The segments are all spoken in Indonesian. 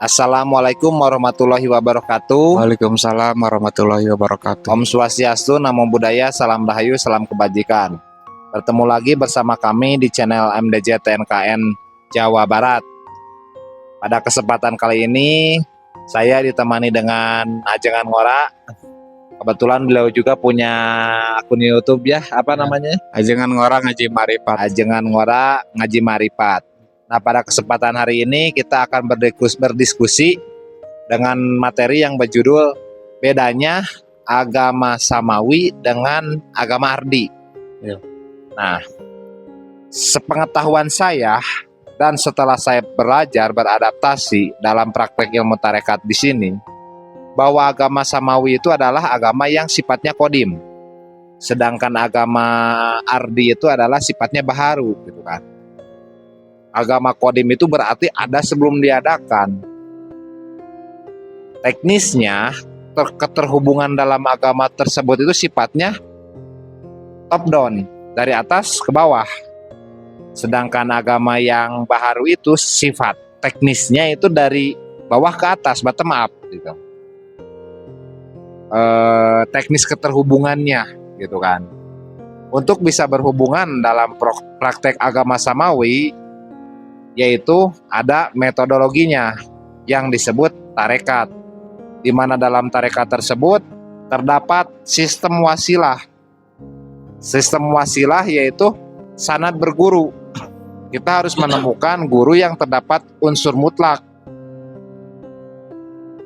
Assalamualaikum warahmatullahi wabarakatuh. Waalaikumsalam warahmatullahi wabarakatuh. Om Swastiastu, Namo Buddhaya, Salam Rahayu, Salam Kebajikan. Bertemu lagi bersama kami di channel MDJ TNKN Jawa Barat. Pada kesempatan kali ini, saya ditemani dengan Ajengan Ngora. Kebetulan beliau juga punya akun YouTube ya, apa namanya? Ajengan Ngora Ngaji Marifat. Ajengan Ngora Ngaji Marifat. Nah, pada kesempatan hari ini kita akan berdiskusi dengan materi yang berjudul bedanya agama Samawi dengan agama Ardi. Ya. Nah, sepengetahuan saya dan setelah saya belajar beradaptasi dalam praktek ilmu tarekat di sini, bahwa agama Samawi itu adalah agama yang sifatnya kodim, sedangkan agama Ardi itu adalah sifatnya baharu, gitu kan. Agama kodim itu berarti ada sebelum diadakan. Teknisnya, keterhubungan dalam agama tersebut itu sifatnya top down, dari atas ke bawah. Sedangkan agama yang baharu itu sifat teknisnya itu dari bawah ke atas, bottom up, gitu. Teknis keterhubungannya, gitu kan. Untuk bisa berhubungan dalam praktek agama Samawi, yaitu ada metodologinya yang disebut tarekat, di mana dalam tarekat tersebut terdapat sistem wasilah. Sistem wasilah yaitu sanad berguru. Kita harus menemukan guru yang terdapat unsur mutlak,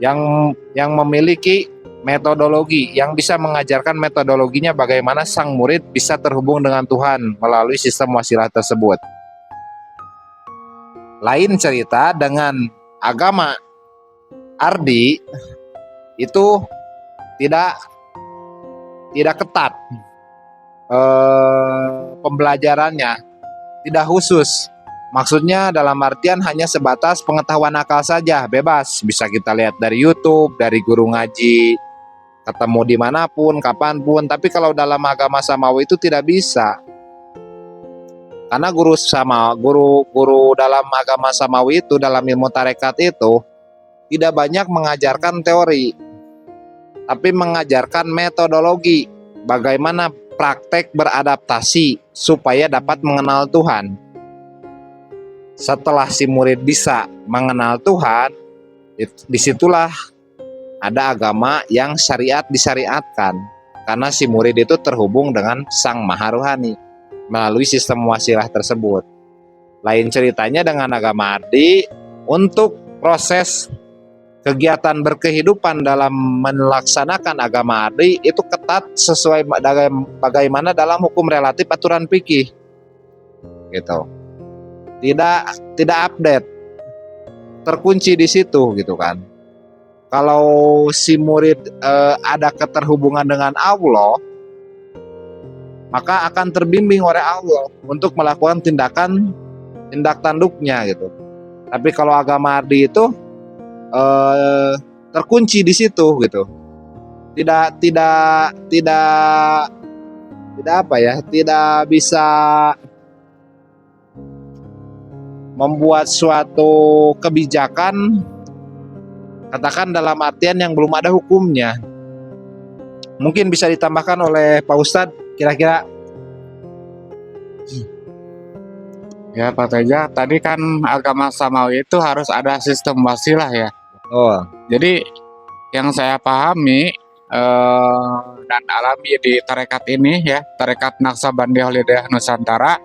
yang memiliki metodologi, yang bisa mengajarkan metodologinya bagaimana sang murid bisa terhubung dengan Tuhan melalui sistem wasilah tersebut. Lain cerita dengan agama Ardi, itu tidak ketat pembelajarannya, tidak khusus. Maksudnya dalam artian hanya sebatas pengetahuan akal saja, bebas. Bisa kita lihat dari YouTube, dari guru ngaji, ketemu dimanapun, kapanpun. Tapi kalau dalam agama Samawi itu tidak bisa. Karena guru dalam agama Samawi itu, dalam ilmu tarekat itu tidak banyak mengajarkan teori, tapi mengajarkan metodologi, bagaimana praktek beradaptasi supaya dapat mengenal Tuhan. Setelah si murid bisa mengenal Tuhan, disitulah ada agama yang syariat disyariatkan, karena si murid itu terhubung dengan Sang Maha Rohani melalui sistem wasilah tersebut. Lain ceritanya dengan agama Ardi, untuk proses kegiatan berkehidupan dalam melaksanakan agama Ardi itu ketat sesuai bagaimana dalam hukum relatif aturan fikih, gitu. Tidak update, terkunci di situ, gitu kan. Kalau si murid ada keterhubungan dengan Allah, maka akan terbimbing oleh Allah untuk melakukan tindak tanduknya, gitu. Tapi kalau agama Ardi itu terkunci di situ, gitu. Tidak bisa membuat suatu kebijakan, katakan dalam artian yang belum ada hukumnya. Mungkin bisa ditambahkan oleh Pak Ustadz kira-kira. Ya Pak Teja, tadi kan agama Samawi itu harus ada sistem wasilah ya. Oh, jadi yang saya pahami dan alami di tarekat ini ya, tarekat Naqsabandiyah Hidayah Nusantara.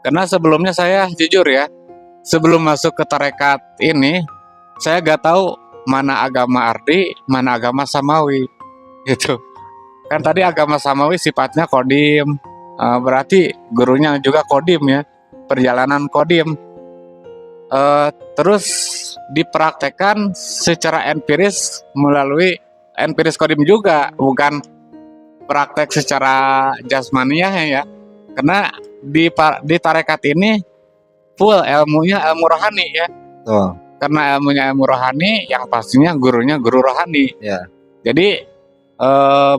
Karena sebelumnya saya jujur ya, sebelum masuk ke tarekat ini, saya gak tahu mana agama Ardi, mana agama Samawi, gitu. Kan tadi agama Samawi sifatnya kodim, berarti gurunya juga kodim ya, perjalanan kodim. Terus dipraktekkan secara empiris melalui empiris kodim juga, bukan praktek secara jasmaniah ya. Karena di tarekat ini full ilmunya ilmu rohani ya. oh. Karena ilmunya ilmu rohani, yang pastinya gurunya guru rohani. Ya. Jadi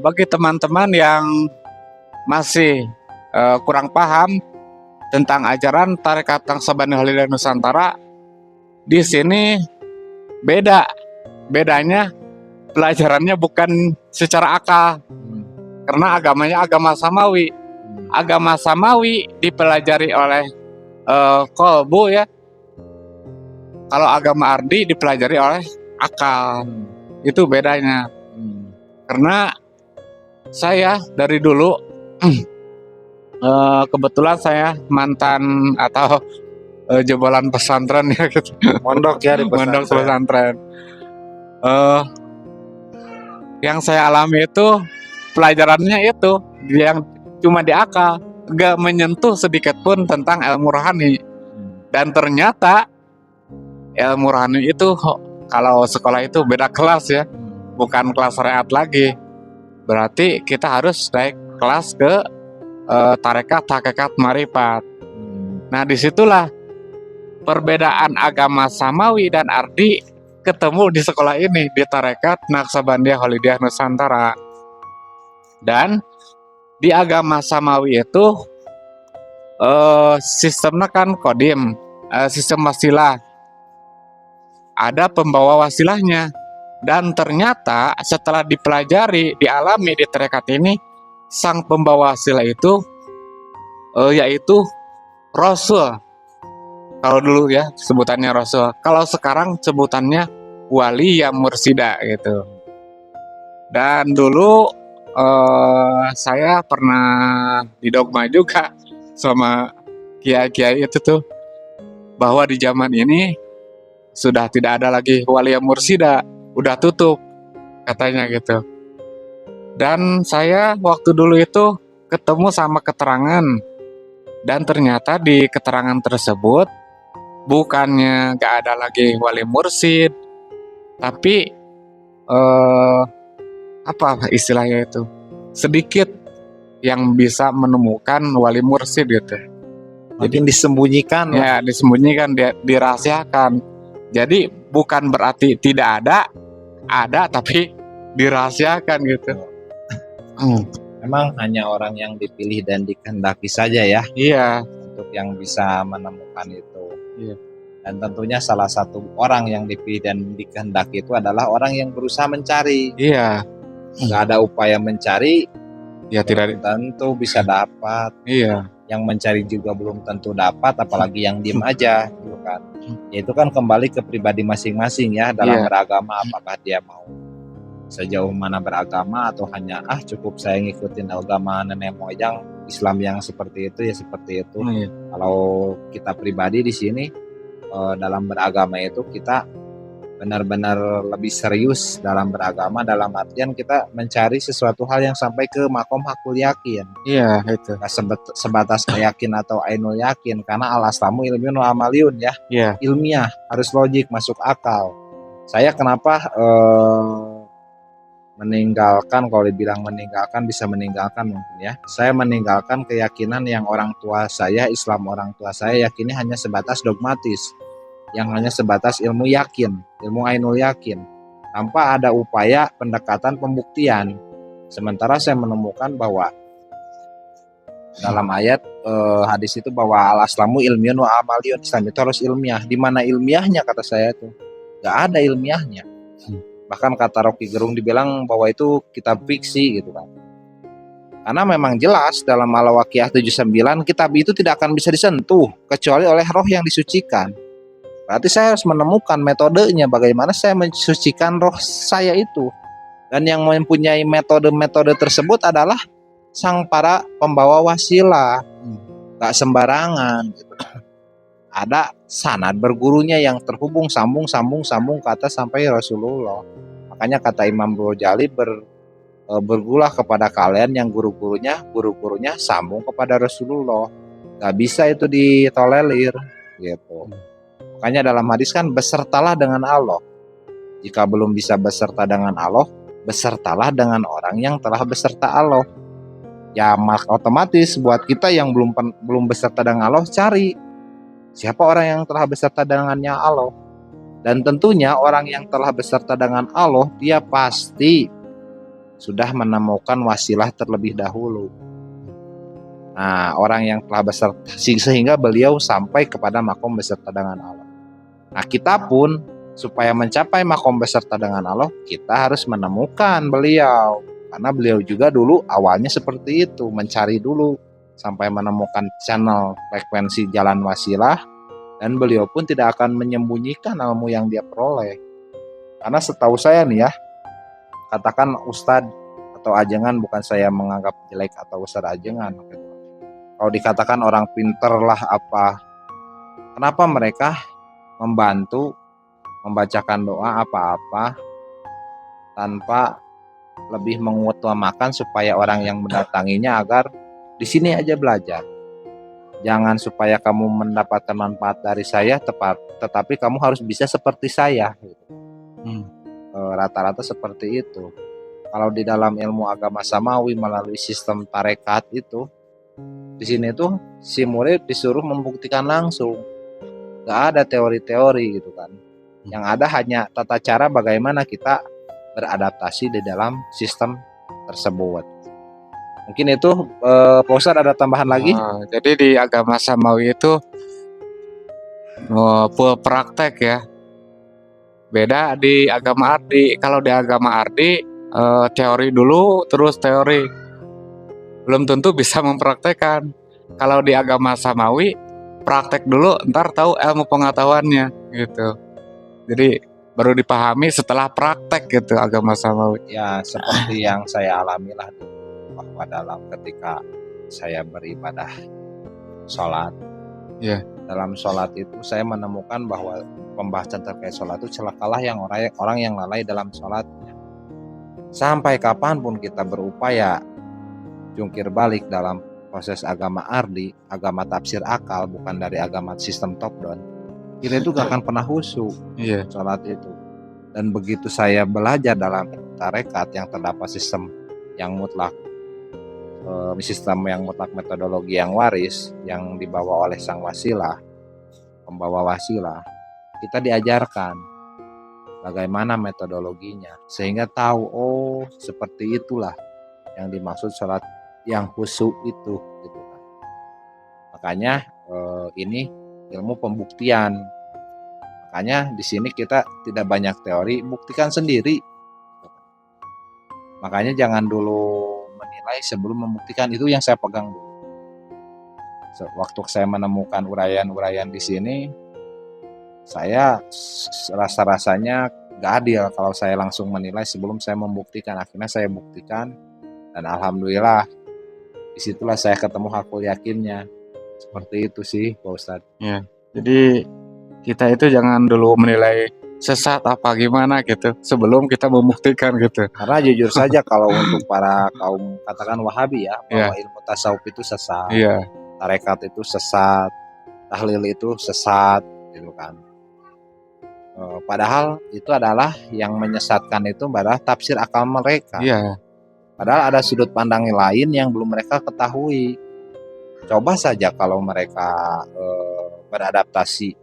bagi teman-teman yang masih kurang paham tentang ajaran tarekat Naqsabandiyah Hidayah Nusantara, di sini beda. Bedanya pelajarannya bukan secara akal, karena agamanya agama samawi. Agama samawi dipelajari oleh kolbu ya. Kalau agama ardi dipelajari oleh akal. Itu bedanya. Karena saya dari dulu kebetulan saya mantan atau jebolan pesantren ya gitu. Mondok ya di Mondok pesantren. pesantren. Yang saya alami itu pelajarannya itu yang cuma di akal, gak menyentuh sedikit pun tentang ilmu rohani. Dan ternyata ilmu rohani itu kalau sekolah itu beda kelas ya, bukan kelas syariat lagi. Berarti kita harus naik kelas ke tarekat, hakikat, marifat. Nah disitulah perbedaan agama samawi dan ardi ketemu di sekolah ini, di tarekat Naqsabandiyah Holidiyah Nusantara. Dan di agama samawi itu sistemnya kan kodim, sistem wasilah. Ada pembawa wasilahnya. Dan ternyata setelah dipelajari, dialami di tarekat ini, sang pembawa wasilah itu yaitu Rasul. Kalau dulu ya sebutannya Rasul. Kalau sekarang sebutannya wali ya mursida gitu. Dan dulu saya pernah didogma juga sama kiai-kiai itu tuh, bahwa di zaman ini sudah tidak ada lagi wali ya mursida, udah tutup katanya gitu. Dan saya waktu dulu itu ketemu sama keterangan, dan ternyata di keterangan tersebut bukannya gak ada lagi wali mursid, tapi apa istilahnya itu, sedikit yang bisa menemukan wali mursid gitu. Makin disembunyikan lah. Ya disembunyikan, dirahasiakan. Jadi bukan berarti tidak ada tapi dirahasiakan gitu. Memang hanya orang yang dipilih dan dikehendaki saja ya Iya. untuk yang bisa menemukan itu. Iya. Dan tentunya salah satu orang yang dipilih dan dikehendaki itu adalah orang yang berusaha mencari. Iya. Nggak ada upaya mencari, Ya tidak. belum tentu bisa dapat. Iya. Yang mencari juga belum tentu dapat, apalagi yang diem aja, gitu kan. Ya, itu kan kembali ke pribadi masing-masing ya dalam Iya. beragama, apakah dia mau sejauh mana beragama atau hanya cukup saya ngikutin agama nenek moyang Islam yang seperti itu ya seperti itu. Iya. Kalau kita pribadi di sini dalam beragama itu kita benar-benar lebih serius dalam beragama, dalam artian kita mencari sesuatu hal yang sampai ke makom hakul yakin. Iya itu. Nggak sebatas yakin atau ainul yakin, karena al-aslamu ilmiun wa amaliyun ya. Iya. Ilmiah, harus logik, masuk akal. Saya kenapa meninggalkan, kalau dibilang meninggalkan bisa meninggalkan mungkin ya. Saya meninggalkan keyakinan yang orang tua saya, Islam orang tua saya yakini hanya sebatas dogmatis, yang hanya sebatas ilmu yakin, ilmu ainul yakin, tanpa ada upaya pendekatan pembuktian. Sementara saya menemukan bahwa dalam ayat hadis itu bahwa al-aslamu ilmiun wa amaliyun, Islam itu harus ilmiah. Di mana ilmiahnya kata saya itu? Gak ada ilmiahnya. Bahkan kata Rocky Gerung dibilang bahwa itu kitab fiksi gitu kan. Karena memang jelas dalam Al-Waqiah 79 kitab itu tidak akan bisa disentuh kecuali oleh roh yang disucikan. Berarti saya harus menemukan metodenya bagaimana saya mensucikan roh saya itu. Dan yang mempunyai metode-metode tersebut adalah sang para pembawa wasilah. Gak sembarangan gitu. Ada sanad bergurunya yang terhubung sambung ke atas sampai Rasulullah. Makanya kata Imam Ghazali bergulah kepada kalian yang guru-gurunya sambung kepada Rasulullah. Gak bisa itu ditolerir gitu. Makanya dalam hadis kan besertalah dengan Allah. Jika belum bisa beserta dengan Allah, besertalah dengan orang yang telah beserta Allah. Ya maka otomatis buat kita yang belum beserta dengan Allah, cari siapa orang yang telah beserta dengannya Allah. Dan tentunya orang yang telah beserta dengan Allah, dia pasti sudah menemukan wasilah terlebih dahulu. Nah, orang yang telah beserta, sehingga beliau sampai kepada makom beserta dengan Allah. Nah, kita pun supaya mencapai makom beserta dengan Allah, kita harus menemukan beliau. Karena beliau juga dulu awalnya seperti itu, mencari dulu sampai menemukan channel frekuensi jalan wasilah, dan beliau pun tidak akan menyembunyikan ilmu yang dia peroleh. Karena setahu saya nih ya, katakan ustadz atau ajengan, bukan saya menganggap jelek atau ustadz ajengan. Kalau dikatakan orang pinter lah apa, kenapa mereka membantu membacakan doa apa-apa tanpa lebih mengutamakan supaya orang yang mendatanginya agar di sini aja belajar. Jangan supaya kamu mendapatkan manfaat dari saya tetapi kamu harus bisa seperti saya. Rata-rata seperti itu. Kalau di dalam ilmu agama samawi melalui sistem tarekat itu, di sini tuh si murid disuruh membuktikan langsung. Gak ada teori-teori gitu kan. Yang ada hanya tata cara bagaimana kita beradaptasi di dalam sistem tersebut. Mungkin itu Pak Ustadz ada tambahan lagi? Jadi di agama samawi itu full praktek ya. Beda di agama ardi. Kalau di agama ardi teori dulu terus teori. Belum tentu bisa mempraktekkan. Kalau di agama samawi praktek dulu ntar tahu ilmu pengetahuannya gitu. Jadi baru dipahami setelah praktek gitu agama samawi. Ya seperti yang saya alami lah, bahwa dalam ketika saya beribadah sholat, dalam sholat itu saya menemukan bahwa pembahasan terkait sholat itu celakalah yang orang yang lalai dalam sholatnya. Sampai kapanpun kita berupaya jungkir balik dalam proses agama ardi, agama tafsir akal, bukan dari agama sistem top down, kita itu gak akan pernah khusyuk sholat itu. Dan begitu saya belajar dalam tarekat yang terdapat sistem yang mutlak, metodologi yang waris yang dibawa oleh sang wasilah, pembawa wasilah, kita diajarkan bagaimana metodologinya sehingga tahu, oh seperti itulah yang dimaksud sholat yang khusyuk itu gitu kan. Makanya ini ilmu pembuktian. Makanya di sini kita tidak banyak teori, buktikan sendiri. Makanya jangan dulu menilai sebelum membuktikan, itu yang saya pegang dulu. Waktu saya menemukan uraian-uraian di sini, saya rasa-rasanya gak adil kalau saya langsung menilai sebelum saya membuktikan. Akhirnya saya buktikan dan alhamdulillah disitulah saya ketemu hakul yakinnya. Seperti itu sih Pak Ustadz. Ya, jadi kita itu jangan dulu menilai sesat apa gimana gitu sebelum kita membuktikan gitu. Karena jujur saja kalau untuk para kaum katakan Wahabi ya, bahwa ilmu tasawuf itu sesat, tarekat itu sesat, tahlil itu sesat gitu kan. Padahal itu adalah yang menyesatkan itu adalah tafsir akal mereka. Padahal ada sudut pandang lain yang belum mereka ketahui. Coba saja kalau mereka beradaptasi,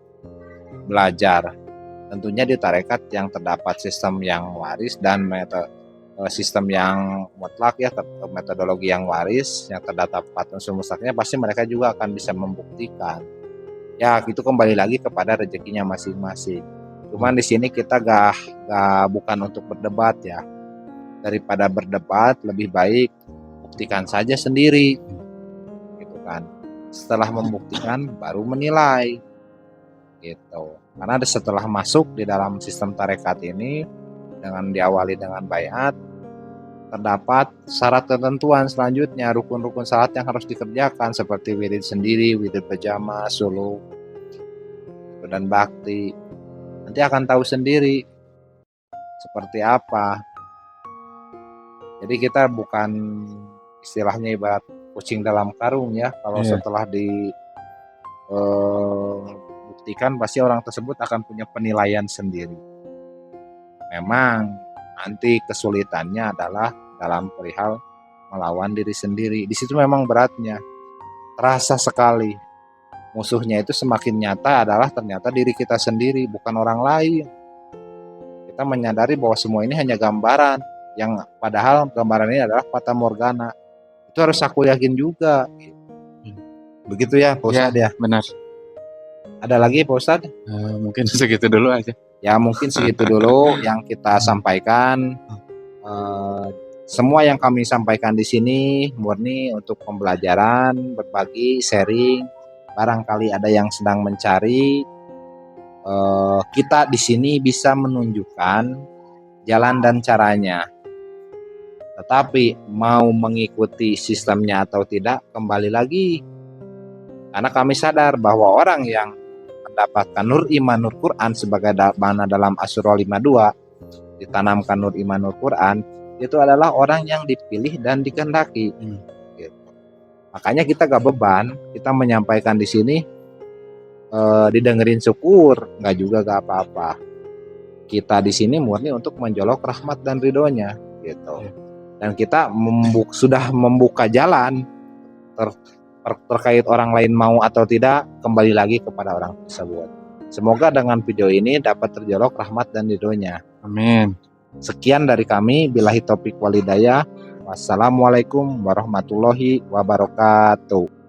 belajar, tentunya di tarekat yang terdapat sistem yang waris dan sistem yang mutlak ya, metodologi yang waris yang terdapat unsur mutlaknya, pasti mereka juga akan bisa membuktikan. Ya itu kembali lagi kepada rezekinya masing-masing. Cuman di sini kita bukan untuk berdebat ya. Daripada berdebat lebih baik buktikan saja sendiri. Gitu kan. Setelah membuktikan baru menilai. Gitu. Karena setelah masuk di dalam sistem tarekat ini dengan diawali dengan baiat, terdapat syarat ketentuan selanjutnya, rukun-rukun syarat yang harus dikerjakan seperti wirid sendiri, wirid berjamaah, suluk, dan bakti. Nanti akan tahu sendiri seperti apa. Jadi kita bukan istilahnya ibarat kucing dalam karung ya. Kalau setelah dibuktikan pasti orang tersebut akan punya penilaian sendiri. Memang nanti kesulitannya adalah dalam perihal melawan diri sendiri. Di situ memang beratnya. Terasa sekali. Musuhnya itu semakin nyata adalah ternyata diri kita sendiri, bukan orang lain. Kita menyadari bahwa semua ini hanya gambaran, yang padahal gambaran ini adalah fata morgana. Itu harus aku yakin juga. Begitu ya Pak Ustadz ya. Benar. Ada lagi Pak Ustadz? Mungkin segitu dulu aja. Ya mungkin segitu dulu yang kita sampaikan. Eh, Semua yang kami sampaikan di sini murni untuk pembelajaran, berbagi, sharing. Barangkali ada yang sedang mencari, kita di sini bisa menunjukkan jalan dan caranya. Tetapi mau mengikuti sistemnya atau tidak, kembali lagi. Karena kami sadar bahwa orang yang mendapatkan nur iman nur Quran sebagai mana dalam Asyura 52 ditanamkan nur iman nur Quran, itu adalah orang yang dipilih dan dikehendaki. Gitu. Makanya kita gak beban, kita menyampaikan di sini, didengerin syukur, nggak juga gak apa-apa. Kita di sini murni untuk menjolok rahmat dan ridhonya, gitu. Dan kita sudah membuka jalan terkait orang lain mau atau tidak, kembali lagi kepada orang tersebut. Semoga dengan video ini dapat terjolok rahmat dan ridhonya. Amin. Sekian dari kami, billahi taufiq walhidayah. Wassalamualaikum warahmatullahi wabarakatuh.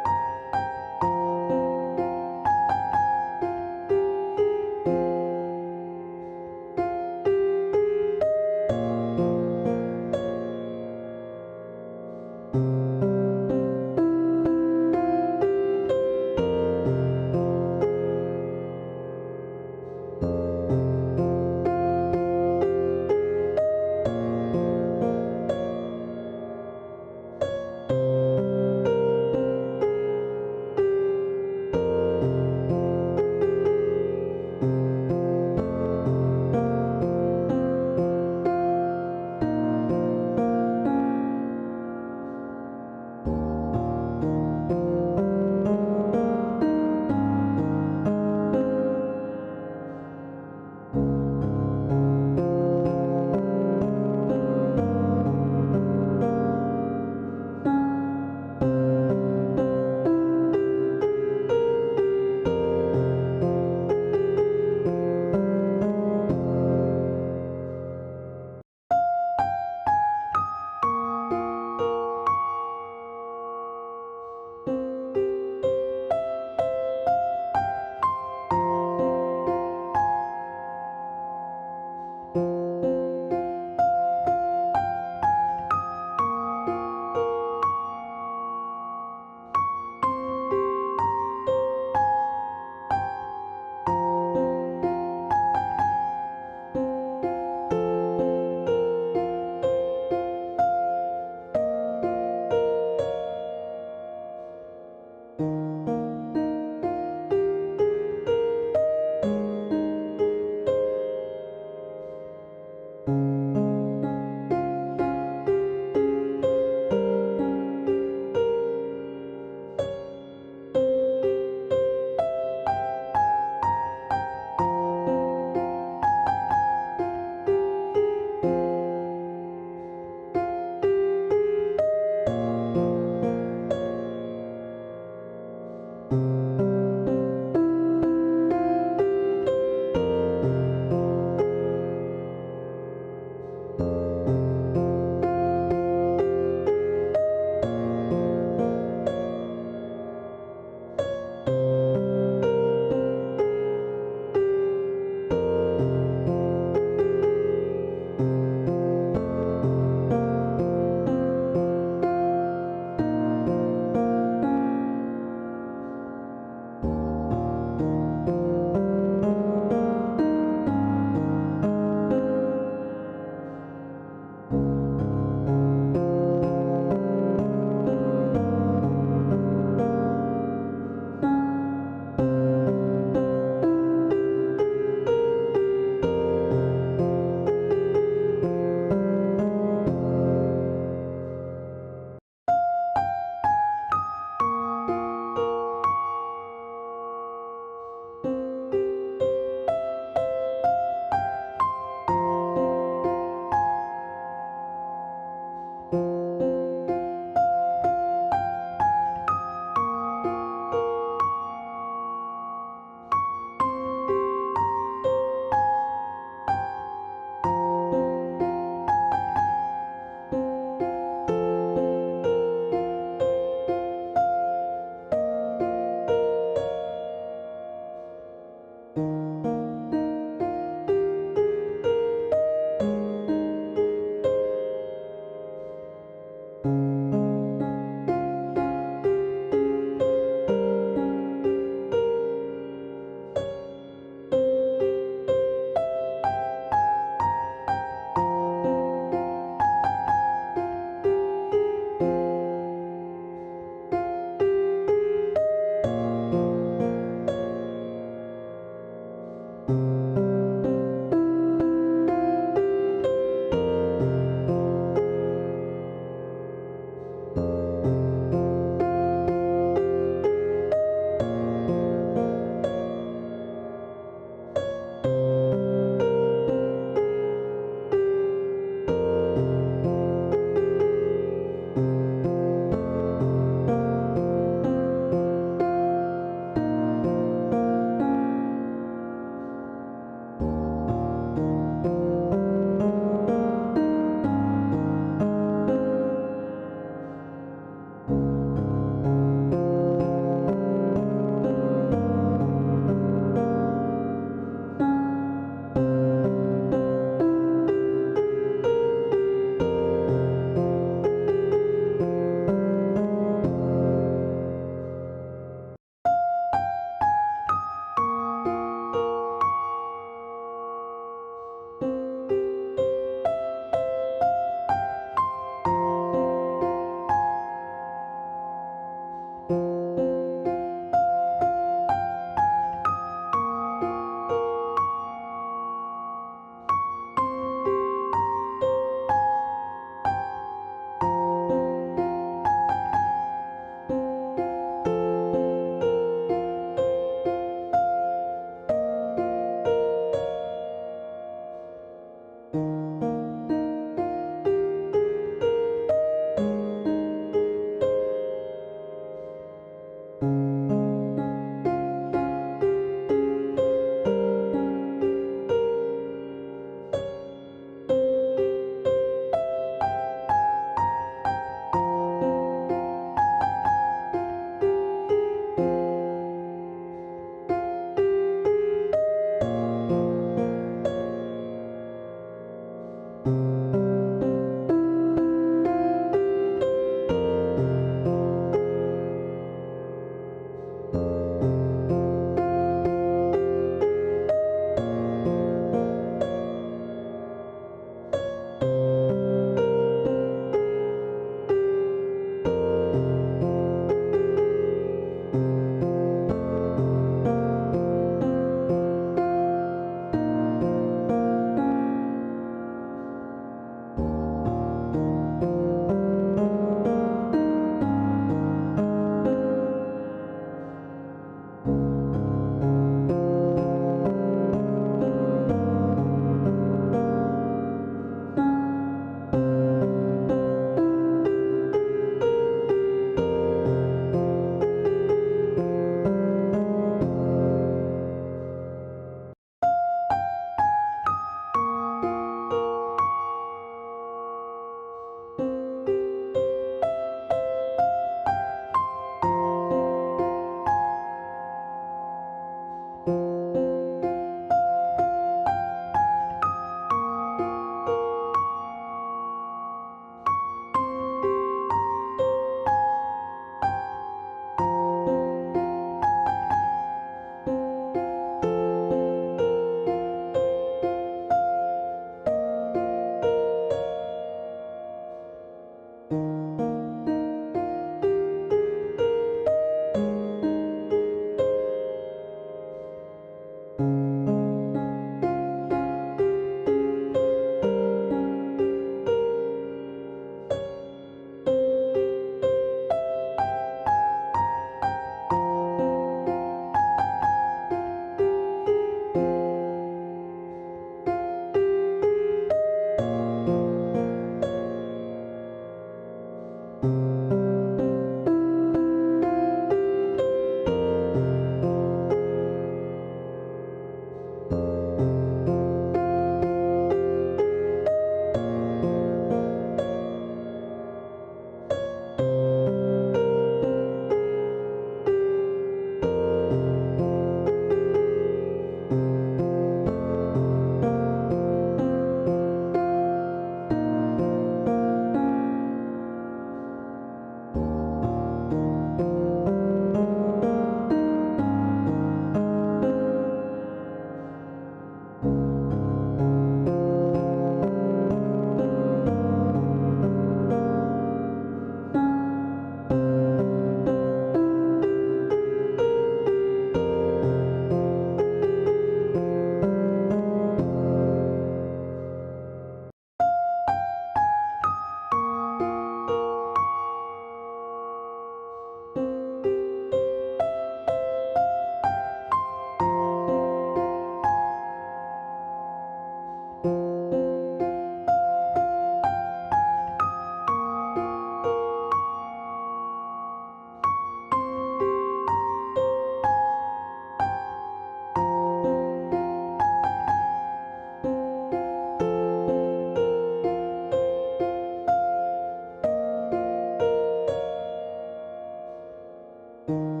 Thank